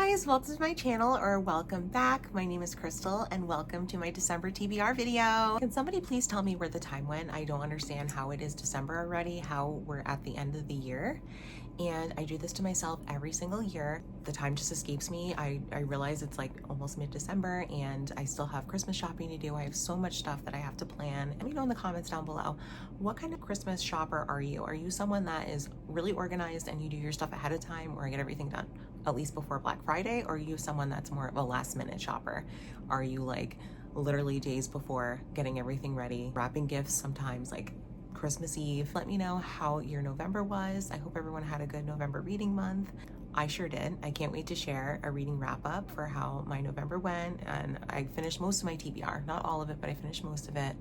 guys, welcome to my channel, or welcome back. My name is Crystal and welcome to my December TBR video. Can somebody please tell me where the time went? I don't understand how it is December already, how we're at the end of the year. And I do this to myself every single year. The time just escapes me. I realize it's like almost mid-December and I still have Christmas shopping to do. I have so much stuff that I have to plan. Let me know in the comments down below, what kind of Christmas shopper are you? Are you someone that is really organized and you do your stuff ahead of time or get everything done at least before Black Friday? Or are you someone that's more of a last minute shopper? Are you like literally days before getting everything ready, wrapping gifts sometimes like Christmas Eve? Let me know how your November was. I hope everyone had a good November reading month. I sure did. I can't wait to share a reading wrap up for how my November went, and I finished most of my TBR, not all of it, but I finished most of it,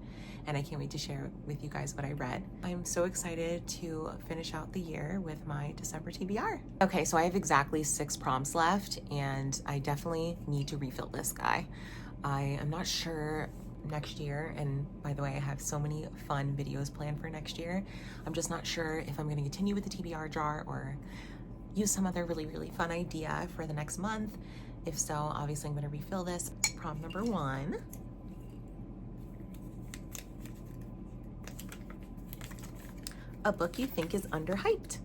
and I can't wait to share with you guys what I read. I'm so excited to finish out the year with my December TBR. Okay, so I have exactly 6 prompts left, and I definitely need to refill this guy. I am not sure next year, and by the way, I have so many fun videos planned for next year. I'm just not sure if I'm going to continue with the TBR jar or use some other really fun idea for the next month. If so, obviously I'm going to refill this. Prompt number 1. A book you think is underhyped.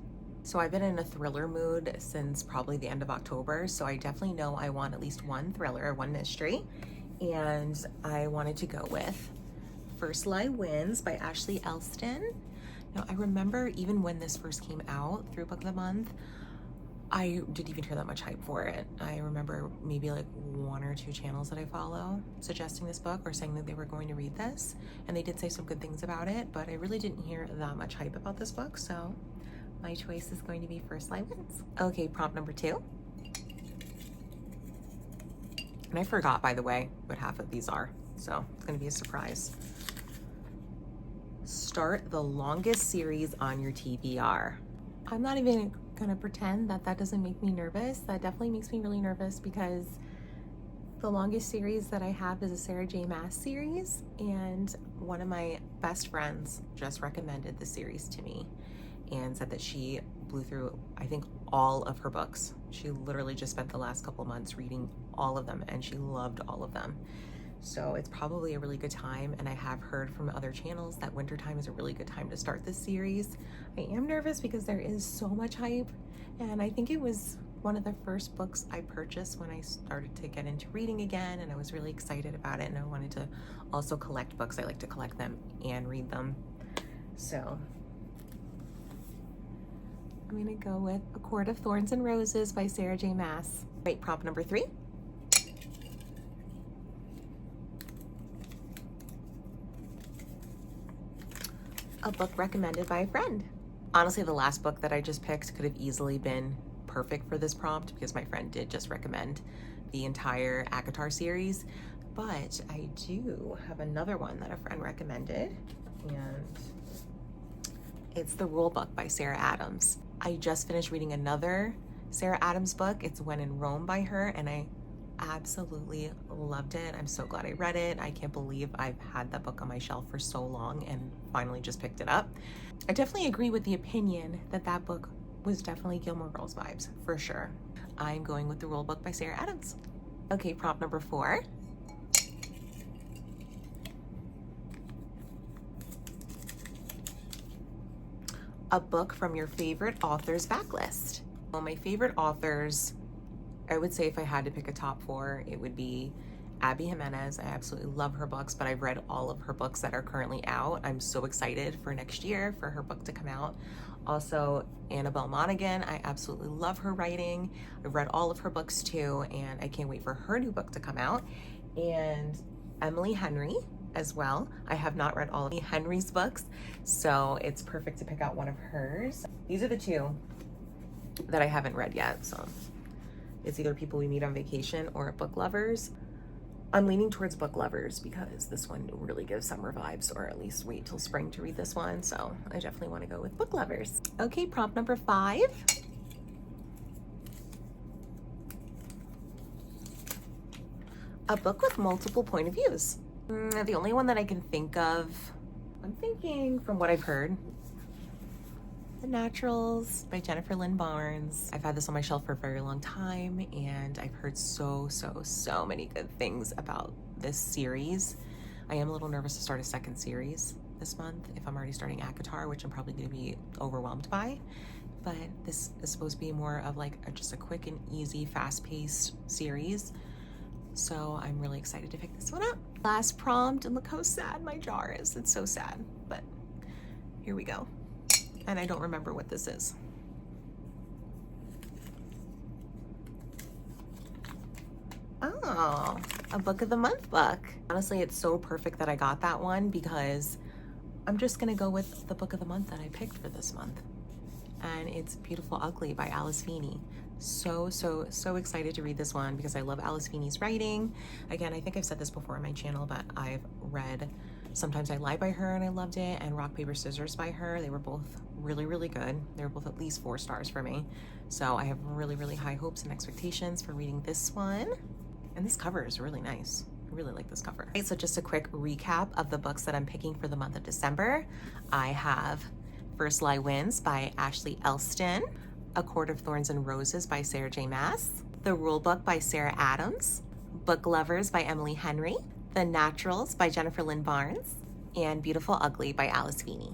So I've been in a thriller mood since probably the end of October, so I definitely know I want at least one thriller or one mystery. And I wanted to go with First Lie Wins by Ashley Elston. Now, I remember even when this first came out through Book of the Month, I didn't even hear that much hype for it. I remember maybe like 1 or 2 channels that I follow suggesting this book or saying that they were going to read this, and they did say some good things about it, but I really didn't hear that much hype about this book, so my choice is going to be First Lie Wins. Okay, prompt number 2. And I forgot, by the way, what half of these are, so it's going to be a surprise. Start the longest series on your TBR. I'm not even going to pretend that that doesn't make me nervous. That definitely makes me really nervous because the longest series that I have is a Sarah J. Maas series, and one of my best friends just recommended the series to me and said that she blew through, I think, all of her books. She literally just spent the last couple months reading all of them, and she loved all of them. So it's probably a really good time, and I have heard from other channels that wintertime is a really good time to start this series. I am nervous because there is so much hype, and I think it was one of the first books I purchased when I started to get into reading again, and I was really excited about it, and I wanted to also collect books. I like to collect them and read them. So I'm gonna go with A Court of Thorns and Roses by Sarah J. Maas. Right, prompt number 3. A book recommended by a friend. Honestly, the last book that I just picked could have easily been perfect for this prompt because my friend did just recommend the entire ACOTAR series, but I do have another one that a friend recommended, and it's The Rule Book by Sarah Adams. I just finished reading another Sarah Adams book. It's When in Rome by her, and I absolutely loved it. I'm so glad I read it. I can't believe I've had that book on my shelf for so long and finally just picked it up. I definitely agree with the opinion that that book was definitely Gilmore Girls vibes, for sure. I'm going with The Rule Book by Sarah Adams. Okay, prompt number 4. A book from your favorite author's backlist. Well, my favorite authors, I would say if I had to pick a top 4, it would be Abby Jimenez. I absolutely love her books, but I've read all of her books that are currently out. I'm so excited for next year for her book to come out. Also, Annabelle Monaghan. I absolutely love her writing. I've read all of her books too, and I can't wait for her new book to come out. And Emily Henry as well. I have not read all of Henry's books, so it's perfect to pick out one of hers. These are the 2 that I haven't read yet, so it's either People We Meet on Vacation or Book Lovers. I'm leaning towards Book Lovers because this one really gives summer vibes, or at least wait till spring to read this one, so I definitely want to go with Book Lovers. Okay, prompt number 5. A book with multiple point of views. The only one that I can think of, I'm thinking from what I've heard, The Naturals by Jennifer Lynn Barnes. I've had this on my shelf for a very long time, and I've heard so many good things about this series. I am a little nervous to start a second series this month if I'm already starting ACOTAR, which I'm probably going to be overwhelmed by. But this is supposed to be more of like just a quick and easy, fast-paced series. So I'm really excited to pick this one up. Last prompt, and look how sad my jar is. It's so sad, but here we go. And I don't remember what this is. Oh, a book of the month book. Honestly, it's so perfect that I got that one because I'm just gonna go with the book of the month that I picked for this month. And it's Beautiful Ugly by Alice Feeney. So excited to read this one because I love Alice Feeney's writing. Again, I think I've said this before on my channel, but I've read Sometimes I Lie by her and I loved it, and Rock, Paper, Scissors by her. They were both really good. They were both at least 4 stars for me. So I have really high hopes and expectations for reading this one. And this cover is really nice. I really like this cover. Okay, so just a quick recap of the books that I'm picking for the month of December. I have First Lie Wins by Ashley Elston, A Court of Thorns and Roses by Sarah J. Maas, The Rule Book by Sarah Adams, Book Lovers by Emily Henry, The Naturals by Jennifer Lynn Barnes, and Beautiful Ugly by Alice Feeney.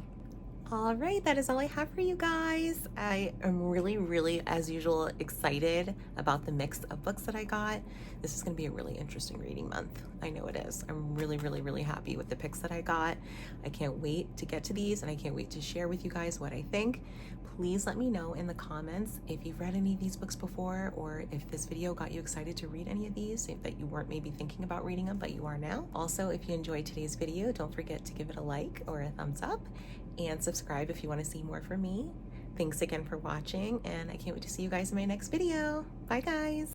All right, that is all I have for you guys. I am really, as usual, excited about the mix of books that I got. This is gonna be a really interesting reading month. I know it is. I'm really happy with the picks that I got. I can't wait to get to these, and I can't wait to share with you guys what I think. Please let me know in the comments if you've read any of these books before, or if this video got you excited to read any of these, if that you weren't maybe thinking about reading them, but you are now. Also, if you enjoyed today's video, don't forget to give it a like or a thumbs up, and subscribe if you want to see more from me. Thanks again for watching, and I can't wait to see you guys in my next video. Bye guys.